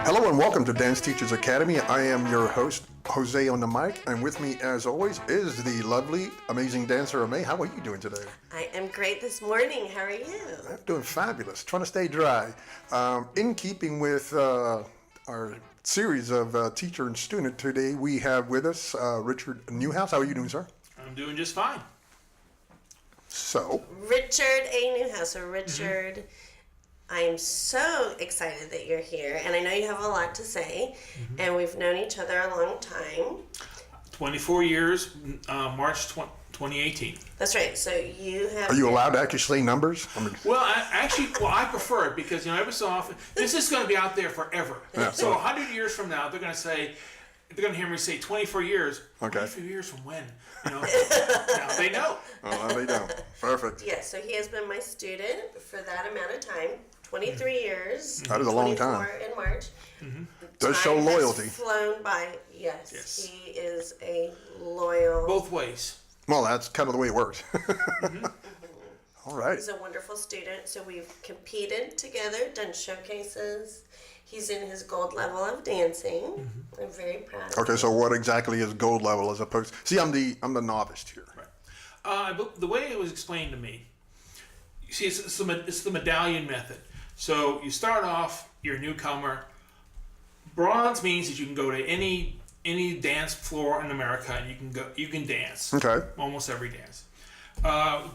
Hello and welcome to Dance Teachers Academy. I am your host, Jose on the mic, and with me, as always, is the lovely, amazing dancer, Aimee. How are you doing today? I am great this morning. How are you? I'm doing fabulous. Trying to stay dry. In keeping with our series of teacher and student, today we have with us Richard Newhouse. How are you doing, sir? I'm doing just fine. So, Richard A. Newhouse. So Richard, I'm so excited that you're here, and I know you have a lot to say, and we've known each other a long time. 24 years, March 2018. That's right. So you have... are you allowed to actually say numbers? Well, I prefer it because, every so often, this is going to be out there forever. Yeah. So 100 years from now, they're going to hear me say 24 years. Okay. 24 years from when? Now they know. Oh, they don't. Perfect. Yes, so he has been my student for that amount of time, 23 years. That is a long time. 24 in March. Does show Time loyalty. has flown by. Yes, Yes. he is a loyal... Both ways. Well, that's kind of the way it works. All right. He's a wonderful student. So we've competed together, done showcases. He's in his gold level of dancing. I'm very proud of Okay, him. so what exactly is gold level as opposed? See, I'm the novice here. Right. The way it was explained to me, you see, it's the medallion method. So you start off, you're a newcomer. Bronze means that you can go to any dance floor in America and you can dance. Okay. Almost every dance.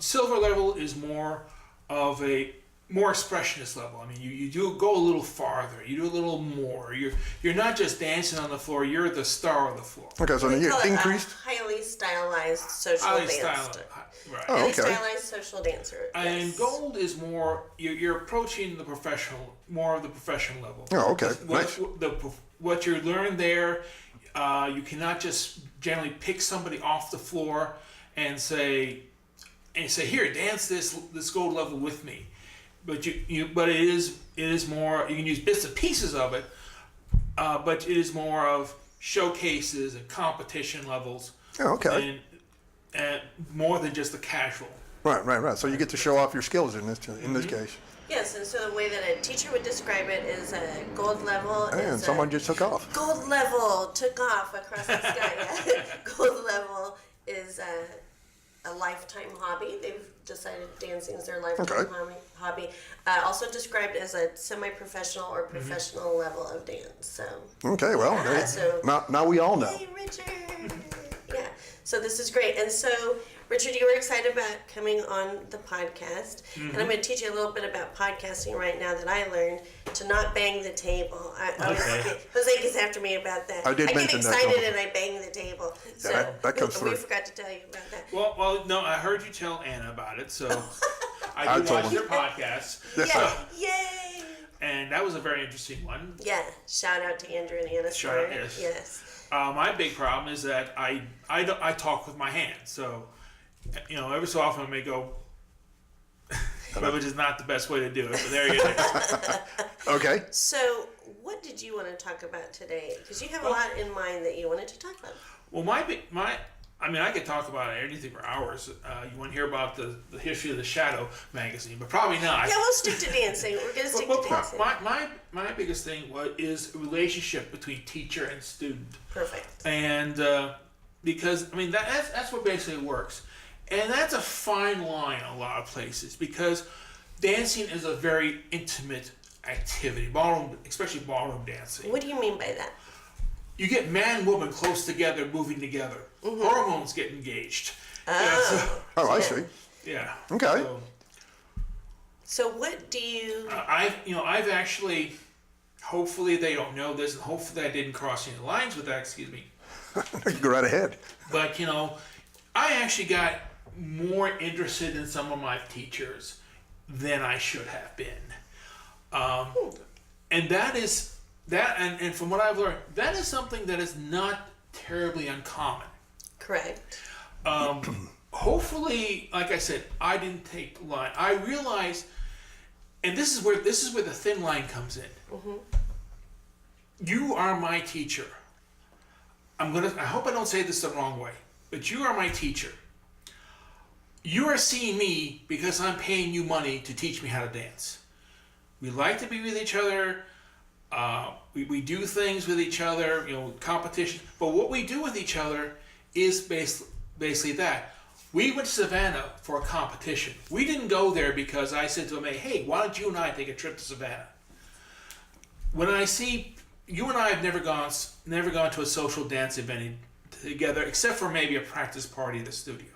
Silver level is more of a more expressionist level. I mean, you do go a little farther. You do a little more. You're not just dancing on the floor. You're the star of the floor. Okay, so We you call it increased. a highly stylized social Highly dancer. stylized. Right. Oh, Highly okay. stylized social dancer. And yes. gold is more, you're approaching more of the professional level. Oh, okay. Nice. What you learn there, you cannot just generally pick somebody off the floor and say, here, dance this gold level with me. But but it is more, you can use bits and pieces of it, but it is more of showcases and competition levels. Oh, okay. And more than just the casual. Right. So you get to show off your skills in this case. Yes, and so the way that a teacher would describe it is a gold level. And is someone just took off. Gold level took off across the sky. Yeah. Gold level is a lifetime hobby. They've decided dancing is their lifetime hobby. Also described as a semi-professional or professional level of dance. So. Okay, well, Yeah, so- now we all know. Hey, Richard. Yeah. So this is great. And so, Richard, you were excited about coming on the podcast. And I'm going to teach you a little bit about podcasting right now that I learned to not bang the table. Jose gets after me about that. I did get mention that, excited don't I? and I bang the table. So that comes we through. forgot to tell you about that. Well, no, I heard you tell Anna about it, so I I do told watch him. their podcast, Yeah. Yay. and that was a very interesting one. Yeah. Shout out to Andrew and Anna. Shout out, for it. yes. Yes. My big problem is that I talk with my hands, so every so often I may go, which is not the best way to do it. But there you go. Okay. So, what did you want to talk about today? Because you have a lot in mind that you wanted to talk about. Well, I could talk about anything for hours. You want to hear about the history of the Shadow magazine, but probably not. Yeah, we'll stick to dancing. We're going to stick to dancing. My biggest thing is relationship between teacher and student. Perfect. And because that's what basically works, and that's a fine line in a lot of places because dancing is a very intimate activity, especially ballroom dancing. What do you mean by that? You get man and woman close together, moving together. Hormones get engaged. Oh. I see. Yeah. Okay. So what do you... I've actually, hopefully they don't know this, and hopefully I didn't cross any lines with that, excuse me. You go right ahead. But, I actually got more interested in some of my teachers than I should have been. And that is, and from what I've learned, that is something that is not terribly uncommon. Correct. Hopefully, like I said, I didn't take the line. I realized, and this is where the thin line comes in. You are my teacher. I hope I don't say this the wrong way, but you are my teacher. You are seeing me because I'm paying you money to teach me how to dance. We like to be with each other. We do things with each other, competition. But what we do with each other is basically that. We went to Savannah for a competition. We didn't go there because I said to Aimee, hey, why don't you and I take a trip to Savannah? When I see, you and I have never gone to a social dance event together, except for maybe a practice party at the studio.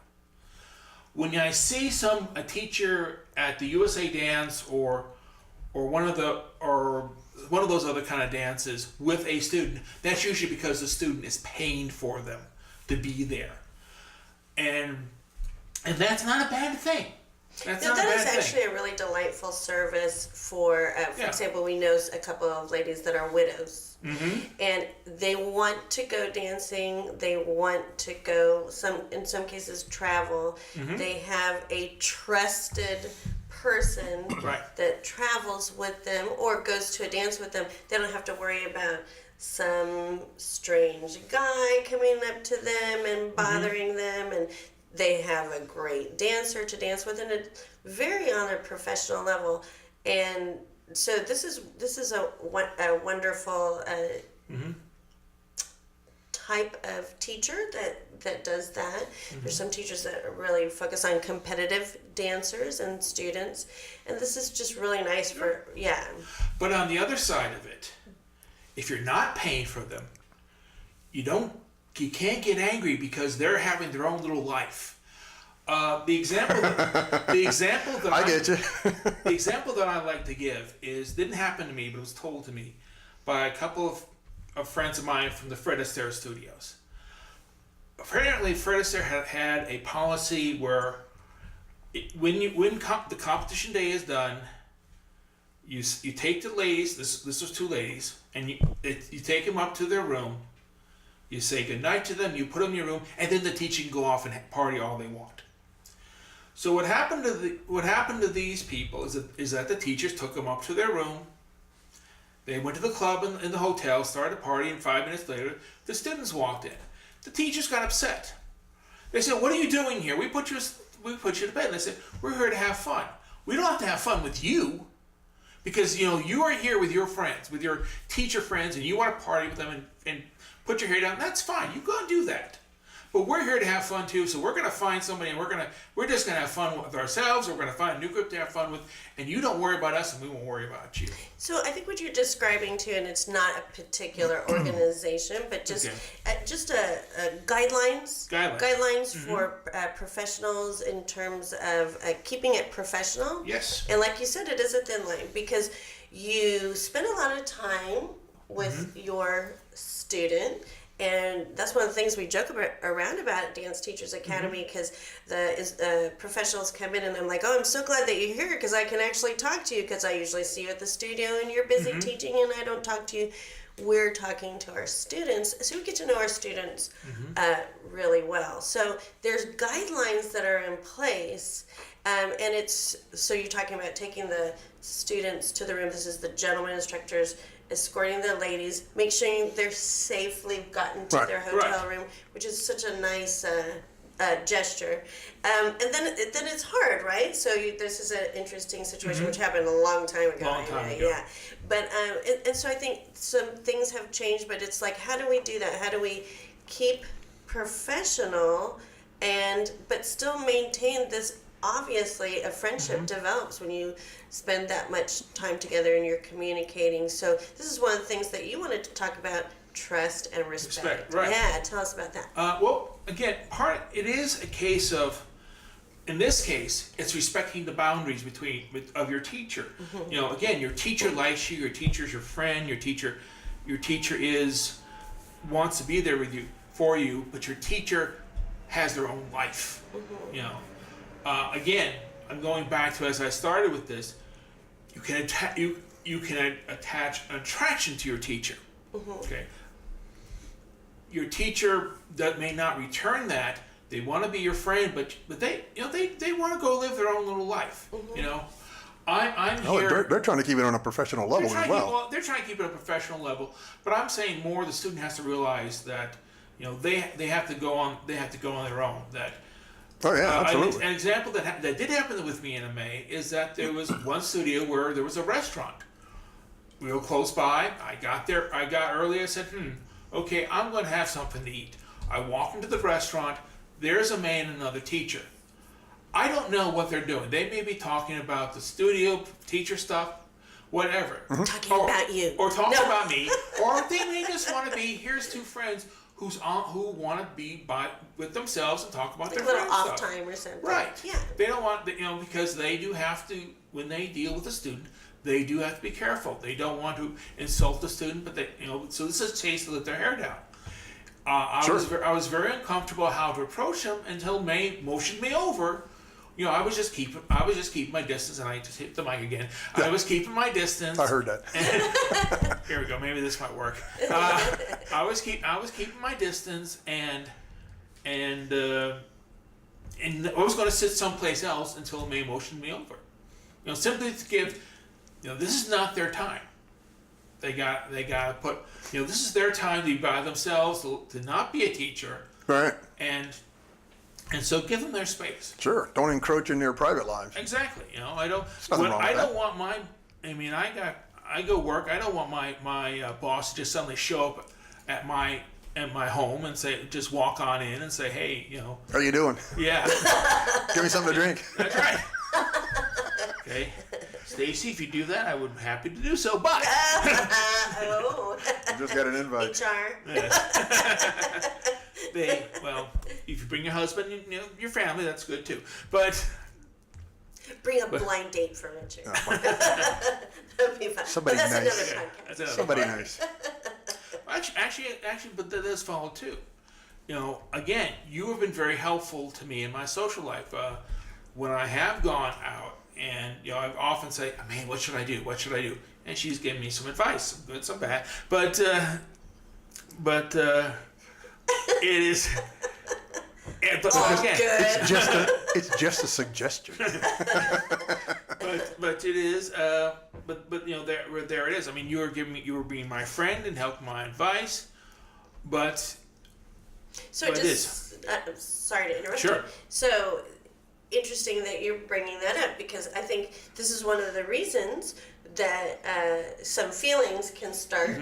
When I see a teacher at the USA Dance or one of those other kind of dances with a student, that's usually because the student is paying for them to be there, and that's not a bad thing. That is actually a really delightful service for example, we know a couple of ladies that are widows, and they want to go dancing. They want to go in some cases travel. They have a trusted person that travels with them or goes to a dance with them. They don't have to worry about some strange guy coming up to them and bothering them, and they have a great dancer to dance with, and it's very on a professional level. And so this is a wonderful type of teacher that does that. There's some teachers that really focus on competitive dancers and students, and this is just really nice for But on the other side of it, if you're not paying for them, you can't get angry because they're having their own little life. The example that I get you. The example that I like to give didn't happen to me, but it was told to me by a couple of friends of mine from the Fred Astaire studios. Apparently, Fred Astaire had a policy where when the competition day is done, you take the ladies. This was two ladies, and you take them up to their room. You say goodnight to them. You put them in your room, and then the teacher can go off and party all they want. So what happened to these people is that the teachers took them up to their room. They went to the club in the hotel, started a party, and 5 minutes later, the students walked in. The teachers got upset. They said, "What are you doing here? We put you to bed." And they said, "We're here to have fun. We don't have to have fun with you, because you are here with your friends, with your teacher friends, and you want to party with them and put your hair down. That's fine. You go and do that. But we're here to have fun too, so we're going to find somebody, and we're just going to have fun with ourselves. We're going to find a new group to have fun with, and you don't worry about us, and we won't worry about you." So I think what you're describing too, and it's not a particular organization, but just guidelines for professionals in terms of keeping it professional. Yes. And like you said, it is a thin line because you spend a lot of time with your student. And that's one of the things we joke around about at Dance Teachers Academy, because the professionals come in and I'm like, "Oh, I'm so glad that you're here because I can actually talk to you, because I usually see you at the studio and you're busy teaching and I don't talk to you." We're talking to our students, so we get to know our students really well. So there's guidelines that are in place, and so you're talking about taking the students to the room. This is the gentleman instructors escorting the ladies, make sure they're safely gotten to their hotel room, which is such a nice gesture. And then it's hard, right? So this is an interesting situation, which happened a long time ago. Yeah. But and so I think some things have changed, but it's like, how do we do that? How do we keep professional but still maintain this? Obviously, a friendship develops when you spend that much time together and you're communicating. So this is one of the things that you wanted to talk about: trust and respect. Right. Yeah, tell us about that. Well, again, it is a case of, in this case, it's respecting the boundaries of your teacher. Again, your teacher likes you. Your teacher's your friend. Your teacher wants to be there for you, but your teacher has their own life. Again, I'm going back to, as I started with this, you can attach an attraction to your teacher. Okay. Your teacher that may not return that. They want to be your friend, but they want to go live their own little life. I'm here. They're trying to keep it on a professional level as well. They're trying to keep it on a professional level, but I'm saying more. The student has to realize that they have to go on. They have to go on their own. That Oh yeah, absolutely. An example that did happen with me in Aimee is that there was one studio where there was a restaurant real close by. I got early. I said, okay, I'm going to have something to eat. I walk into the restaurant. There's Aimee and another teacher. I don't know what they're doing. They may be talking about the studio, teacher stuff, whatever. Talking about you. Or talking about me. Or they may just want to be, here's two friends who want to be with themselves and talk about Like their a little friends off stuff. time or something. Right. Yeah. They don't want, because they do have to, when they deal with a student, they do have to be careful. They don't want to insult the student, but they, so this is a chance to let their hair down. I was very uncomfortable how to approach him until May motioned me over. I was just keeping my distance, and I just hit the mic again. I was keeping my distance. I heard that. Here we go. Maybe this might work. I was keeping my distance, and I was going to sit someplace else until May motioned me over. Simply to give, this is not their time. They got to put, this is their time to be by themselves, to not be a teacher, Right. and so give them their space. Sure. Don't encroach in their private lives. Exactly. I don't. nothing wrong with that. Want my. I go work. I don't want my boss to just suddenly show up at my home and just walk on in and say, hey, How you doing? yeah, Give me something to drink. that's right. Okay, Stacy, if you do that, I would be happy to do so. But Oh. I just got an invite. HR. if you bring your husband, your family, that's good too. But Bring a blind date for Richard. Yeah, That'd be fun. Somebody But that's nice. another podcast. that's another somebody part. nice. Actually, but that does follow too. Again, you have been very helpful to me in my social life. When I have gone out, and I often say, "Man, what should I do? What should I do?" And she's given me some advice, some good, some bad. But it is. But again, Good. It's just a suggestion. but it is. But there it is. I mean, you were being my friend and helping my advice, but. So But it just, sorry to interrupt Sure. you. So interesting that you're bringing that up, because I think this is one of the reasons that some feelings can start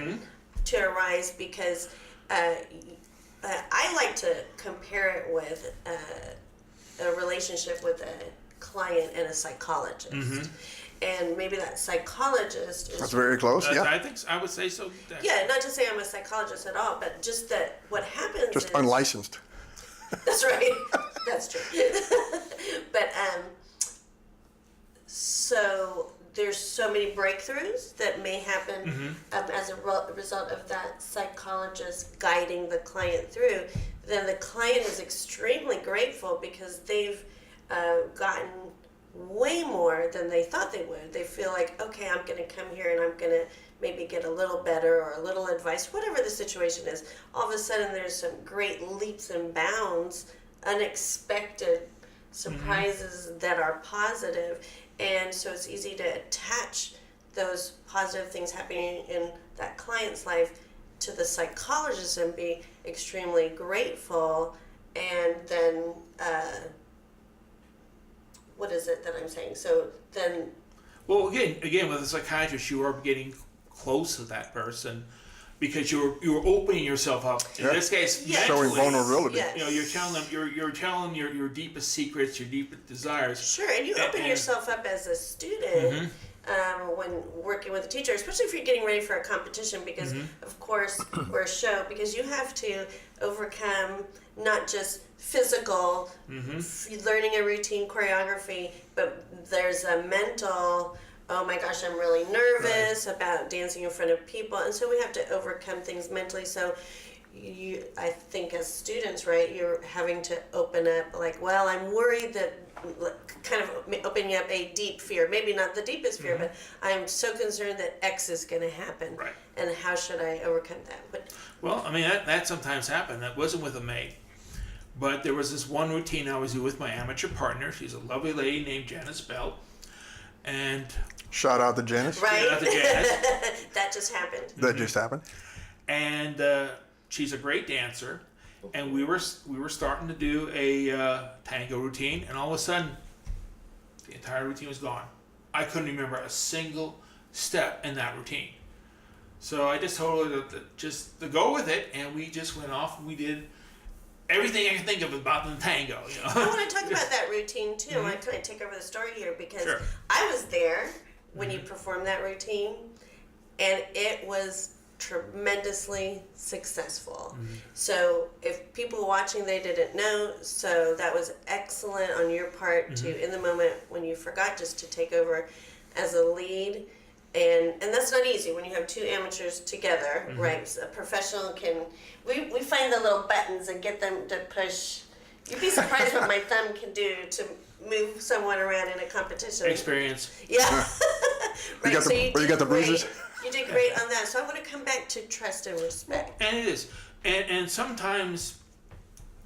to arise, because I like to compare it with a relationship with a client and a psychologist. And maybe that psychologist is... That's very close, yeah. I think I would say so. Yeah, not to say I'm a psychologist at all, but just that what happens Just is... unlicensed. That's right. That's true. But so there's so many breakthroughs that may happen as a result of that psychologist guiding the client through. Then the client is extremely grateful because they've gotten way more than they thought they would. They feel like, okay, I'm going to come here and I'm going to maybe get a little better or a little advice, whatever the situation is. All of a sudden there's some great leaps and bounds, unexpected surprises that are positive. And so it's easy to attach those positive things happening in that client's life to the psychologist and be extremely grateful. And then, what is it that I'm saying? So then... Well, again, with a psychiatrist, you are getting close to that person because you're opening yourself up. In this case, Showing mentally, vulnerability. Yes. you're telling them you're telling your deepest secrets, your deepest desires. Sure, and you open yourself up as a student when working with a teacher, especially if you're getting ready for a competition, because of course, or a show, because you have to overcome not just physical, learning a routine choreography, but there's a mental, oh my gosh, I'm really nervous about dancing in front of people, and so we have to overcome things mentally. So I think as students, right, you're having to open up, like, well, I'm worried that, kind of opening up a deep fear, maybe not the deepest fear, but I'm so concerned that X is going to happen, Right. and how should I overcome that? Well, I mean, that sometimes happened. That wasn't with a maid. But there was this one routine I was doing with my amateur partner. She's a lovely lady named Janice Bell. And Shout out to Janice. Right? Shout out to Janice. That just happened. That just happened. And she's a great dancer. and we were starting to do a tango routine, and all of a sudden, the entire routine was gone. I couldn't remember a single step in that routine. So I just told her just to go with it, and we just went off and we did everything I can think of about the tango. You know? I want to talk about that routine too. I kind of take over the story here because Sure. I was there when you performed that routine, and it was tremendously successful. So if people watching, they didn't know, so that was excellent on your part to, in the moment when you forgot, just to take over as a lead. And that's not easy when you have two amateurs together, right? So a professional can, we find the little buttons and get them to push. You'd be surprised what my thumb can do to move someone around in a competition. Experience. Yeah. Right. You got the bruises? You did great on that. So I want to come back to trust and respect. And it is, and sometimes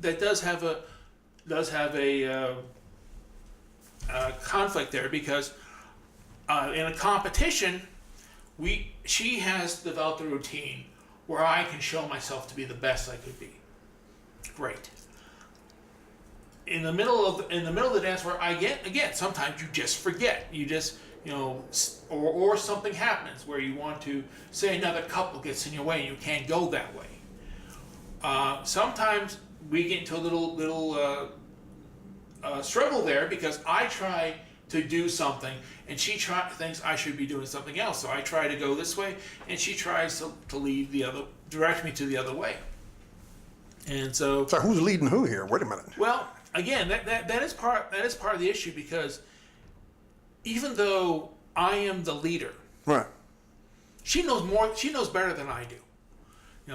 that does have a conflict there, because in a competition, she has developed a routine where I can show myself to be the best I could be. Great. In the middle of the dance, where I get, again, sometimes you just forget. You just, or something happens where you want to, say another couple gets in your way and you can't go that way. Sometimes we get into a little struggle there, because I try to do something and she thinks I should be doing something else. So I try to go this way and she tries to direct me to the other way. And so who's leading who here? Wait a minute. Well, again, that is part of the issue, because even though I am the leader, Right. she knows more. She knows better than I do.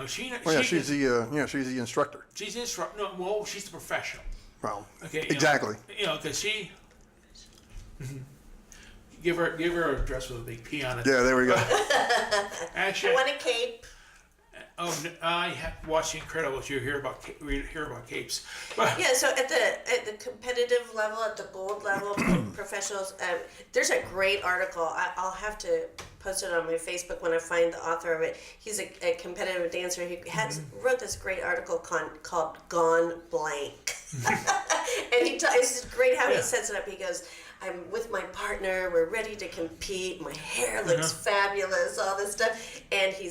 She's the instructor. She's the instructor. No, well, she's the professional. Well, Okay. exactly. Because she. Give her a dress with a big P on it. Yeah, there we go. Actually, I want a cape. I have watched The Incredibles. You hear about capes. But, Yeah, so at the competitive level, at the gold level, professionals, there's a great article. I'll have to post it on my Facebook when I find the author of it. He's a competitive dancer. He wrote this great article called "Gone Blank," and it's great how he sets it up. He goes, "I'm with my partner. We're ready to compete. My hair looks fabulous. All this stuff." And he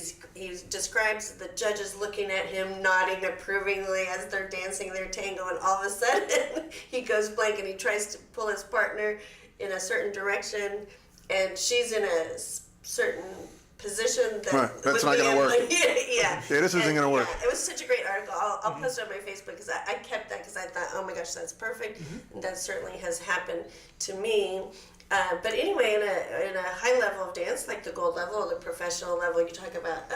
describes the judges looking at him, nodding approvingly as they're dancing their tango. And all of a sudden, he goes blank and he tries to pull his partner in a certain direction, and she's in a certain position that Right, that's not going to work. Yeah, this isn't going to work. it was such a great article. I'll post it on my Facebook, because I kept that, because I thought, oh my gosh, that's perfect. And that certainly has happened to me. But anyway, in a high level of dance, like the gold level or the professional level, you talk about,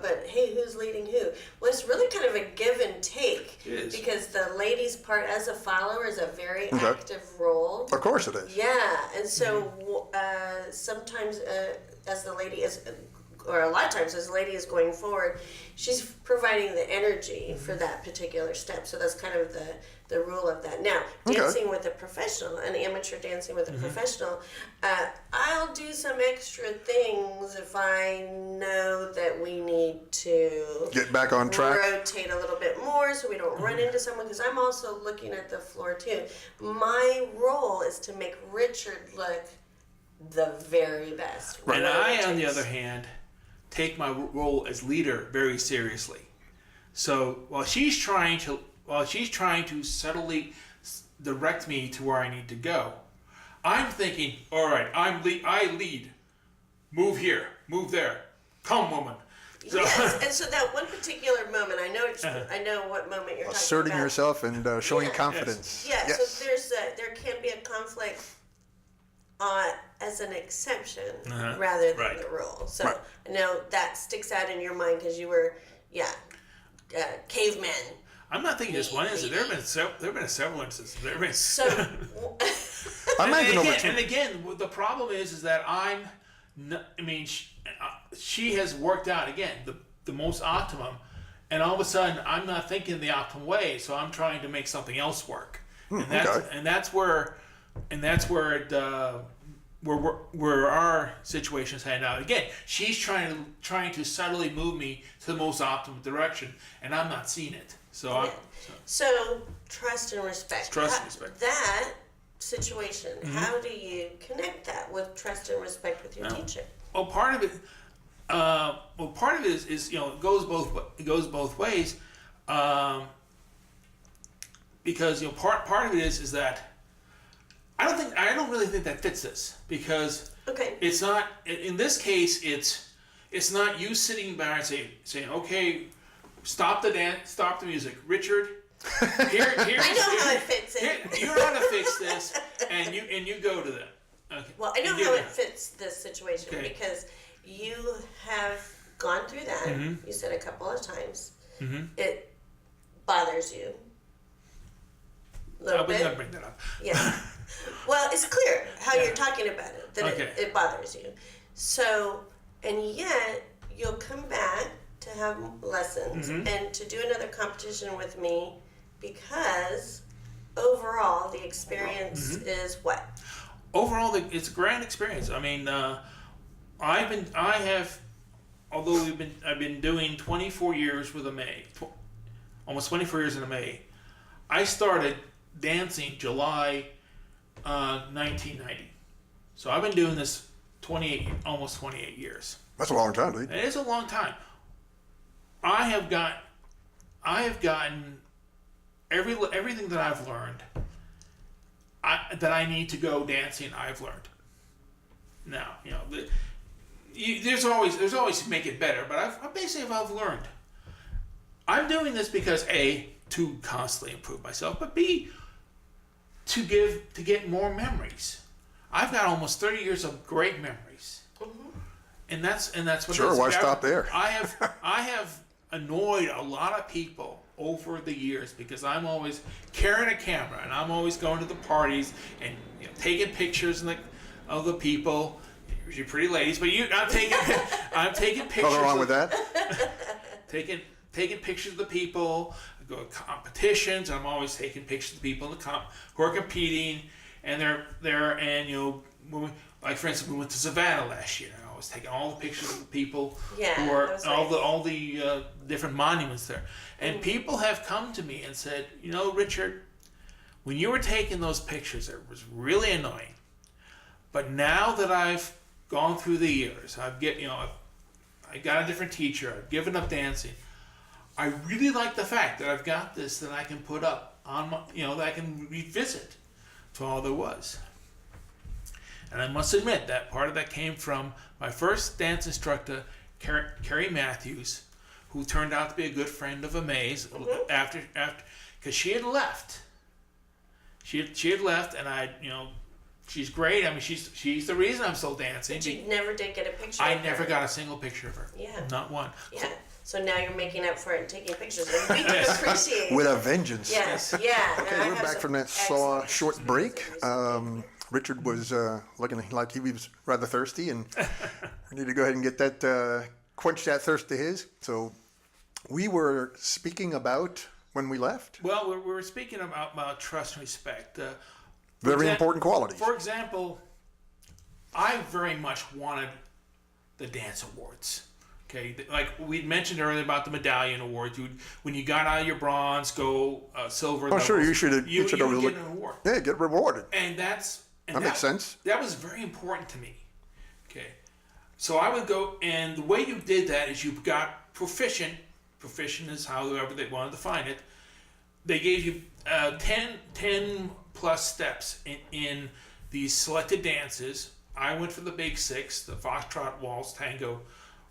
but hey, who's leading who? Well, it's really kind of a give and take. It is. Because the lady's part as a follower is a very active role. Of course it is. Yeah, and so sometimes as the lady is, or a lot of times as the lady is going forward, she's providing the energy for that particular step. So that's kind of the rule of that. Now, dancing with a professional, an amateur dancing with a professional, I'll do some extra things if I know that we need to Get back on track. rotate a little bit more so we don't run into someone, because I'm also looking at the floor too. My role is to make Richard look the very best. And I, on the takes. other hand, take my role as leader very seriously. So while she's trying to subtly direct me to where I need to go, I'm thinking, all right, I lead. Move here, move there. Come, woman. So, Yes, and so that one particular moment, I know what moment you're Asserting talking about. yourself and showing Yeah. confidence. Yeah, Yes. so there can be a conflict as an exception rather than Right. the rule. So Right. I know that sticks out in your mind because you were, cavemen. I'm not thinking just one instance. There have been several instances. There have been. So I imagine over And again, the problem is that she has worked out again the most optimum, and all of a sudden I'm not thinking the optimum way, so I'm trying to make something else work, and that's where where our situation is heading out. Again, she's trying to subtly move me to the most optimal direction, and I'm not seeing it. So trust and respect. Trust and respect. That situation. How do you connect that with trust and respect with your teacher? Well, part of it. Is it goes both ways. Because part of it is that I don't really think that fits this, because it's not, in this case it's not you sitting back and saying okay, stop the dance, stop the music, Richard, here's I know how it fits in. you know how to fix this, and you go to them. Okay. Well, I know how it fits this situation because you have gone through that. You said a couple of times. It bothers you. I was gonna bring that up. Yeah. Well, it's clear how you're talking about it, that it bothers you. So, and yet you'll come back to have lessons and to do another competition with me, because overall the experience is what? Overall, it's a grand experience. I mean, I've been doing 24 years with Aimee, almost 24 years in Aimee. I started dancing July 1990. So I've been doing this almost 28 years. That's a long time, dude. It is a long time. I have gotten everything that I've learned that I need to go dancing. I've learned. Now, there's always to make it better, but I've learned. I'm doing this because A, to constantly improve myself, but B, to get more memories. I've got almost 30 years of great memories, and that's what. Sure, why stop there? I have annoyed a lot of people over the years because I'm always carrying a camera and I'm always going to the parties and taking pictures of the people. Usually pretty ladies, but I'm taking pictures. Nothing wrong with that. Taking pictures of the people. I go to competitions. I'm always taking pictures of the people who are competing, and like for instance, we went to Savannah last year. I was taking all the pictures of the people who are all the different monuments there, and people have come to me and said, Richard, when you were taking those pictures, it was really annoying, but now that I've gone through the years, I got a different teacher. I've given up dancing. I really like the fact that I've got this that I can put up on my, that I can revisit to all there was. And I must admit that part of that came from my first dance instructor, Carrie Matthews, who turned out to be a good friend of Aimee's after because she had left. She had left, and she's great. I mean, she's the reason I'm still dancing. But you never did get a picture I of her. never got a single picture of her. Yeah. Not one. Yeah. So now you're making up for it and taking pictures. And we can appreciate it. With a vengeance. Yes. Yeah. Okay, we're back from that short break. Richard was looking like he was rather thirsty, and we need to go ahead and get that quench that thirst of his. So we were speaking about when we left. Well, we were speaking about trust and respect. Very important qualities. For example, I very much wanted the dance awards. Okay, like we mentioned earlier about the medallion awards. When you got out of your bronze, gold, silver. Oh, sure, you should get an award. Yeah, get rewarded. And that makes sense. That was very important to me. Okay, so I would go, and the way you did that is you got proficient. Proficient is however they want to define it. They gave you 10 plus steps in these selected dances. I went for the big 6, the foxtrot, waltz, tango.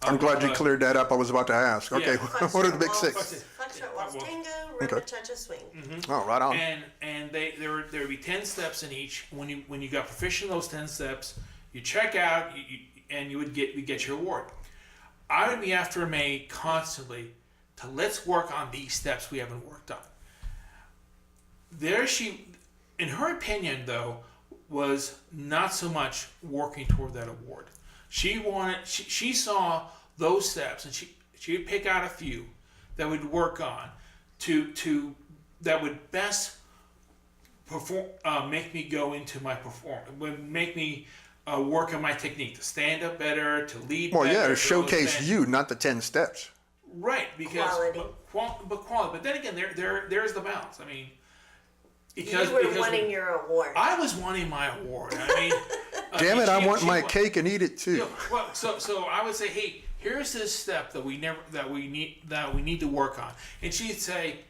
I'm glad you cleared that up. I was about to ask. Okay, what are the big 6? Foxtrot, waltz, tango, rumba, cha-cha, swing. Oh, right on. And there would be 10 steps in each. When you got proficient in those 10 steps, you check out, and you would get your award. I would be after Aimee constantly to let's work on these steps we haven't worked on. There she, in her opinion though, was not so much working toward that award. She saw those steps, and she would pick out a few that would work on to that would best perform, make me go into my performance, would make me work on my technique to stand up better, to lead Well, better. yeah, to all those showcase things. you, not the 10 steps. Right, because Quality. but quality. But then again, there's the balance. I mean, because You were wanting your award. I was wanting my award. I mean, Damn it, I want she my won. cake and eat it too. You know, well, so I would say, hey, here's this step that we need to work on, and she'd say,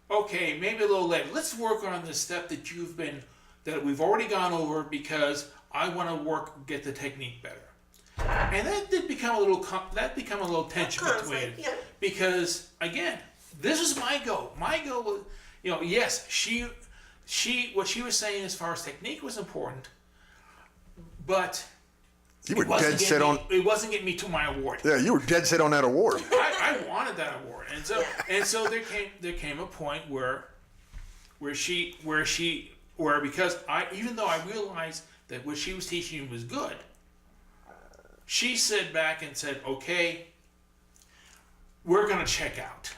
okay, maybe a little later, let's work on this step that we've already gone over because I want to get the technique better. And that did become a little tension between, yeah. because again, this is my goal. My goal was, yes, what she was saying as far as technique was important, but You were dead set on. it wasn't getting me to my award. Yeah, you were dead set on that award. I wanted that award, and so there came a point where because even though I realized that what she was teaching was good, she sat back and said, okay, we're going to check out.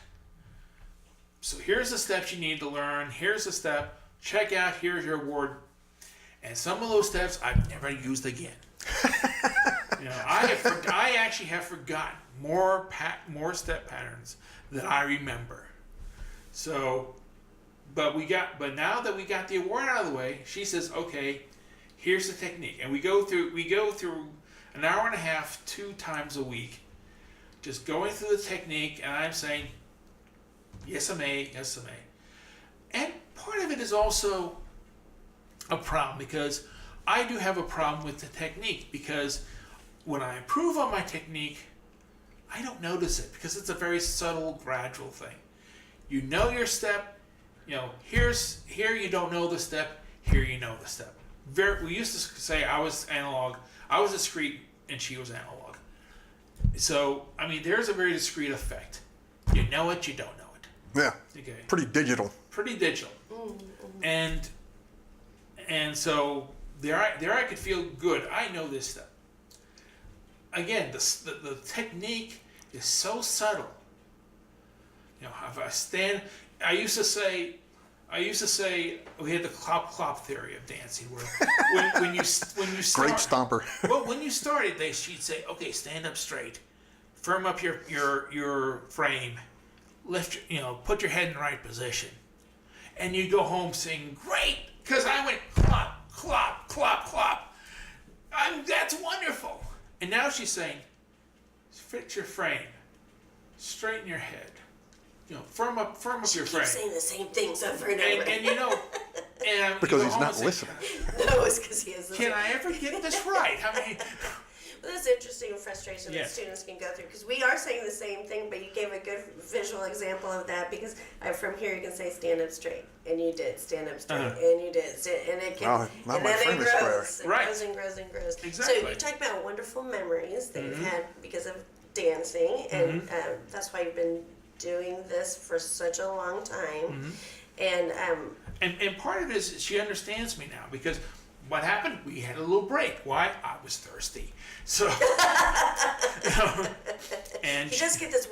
So here's the steps you need to learn. Here's the step. Check out. Here's your award. And some of those steps I've never used again. I actually have forgotten more step patterns than I remember. So, but now that we got the award out of the way, she says, okay, here's the technique, and we go through an hour and a half, 2 times a week, just going through the technique, and I'm saying, yes, Aimee, yes, Aimee. And part of it is also a problem, because I do have a problem with the technique, because when I improve on my technique, I don't notice it, because it's a very subtle, gradual thing. You know your step, here you don't know the step, here you know the step. We used to say I was analog, I was discrete, and she was analog. So, I mean, there's a very discrete effect. You know it, you don't know it. Yeah. Okay. Pretty digital. Pretty digital. And so there I could feel good. I know this step. Again, the technique is so subtle. If I stand, I used to say we had the clop theory of dancing, where when you start, Great stomper. well, when you started, she'd say, okay, stand up straight, firm up your frame, lift, put your head in the right position, and you go home saying, great, because I went clop, clop, clop, clop. That's wonderful. And now she's saying, fit your frame, straighten your head, firm up your frame. Keep saying the same things over and over. And Because he's not listening. No, it's because he is. Can I ever get this right? Well, that's interesting frustration that Yes. students can go through, because we are saying the same thing, but you gave a good visual example of that, because from here you can say stand up straight, and you did stand up straight, and you did, and it can, Oh, now and my then it frame is square. grows, it Right. grows and grows and grows. Exactly. So you talk about wonderful memories that you've had because of dancing, and that's why you've been doing this for such a long time, And part of it is she understands me now, because what happened? We had a little break. Why? I was thirsty. So, and you just get this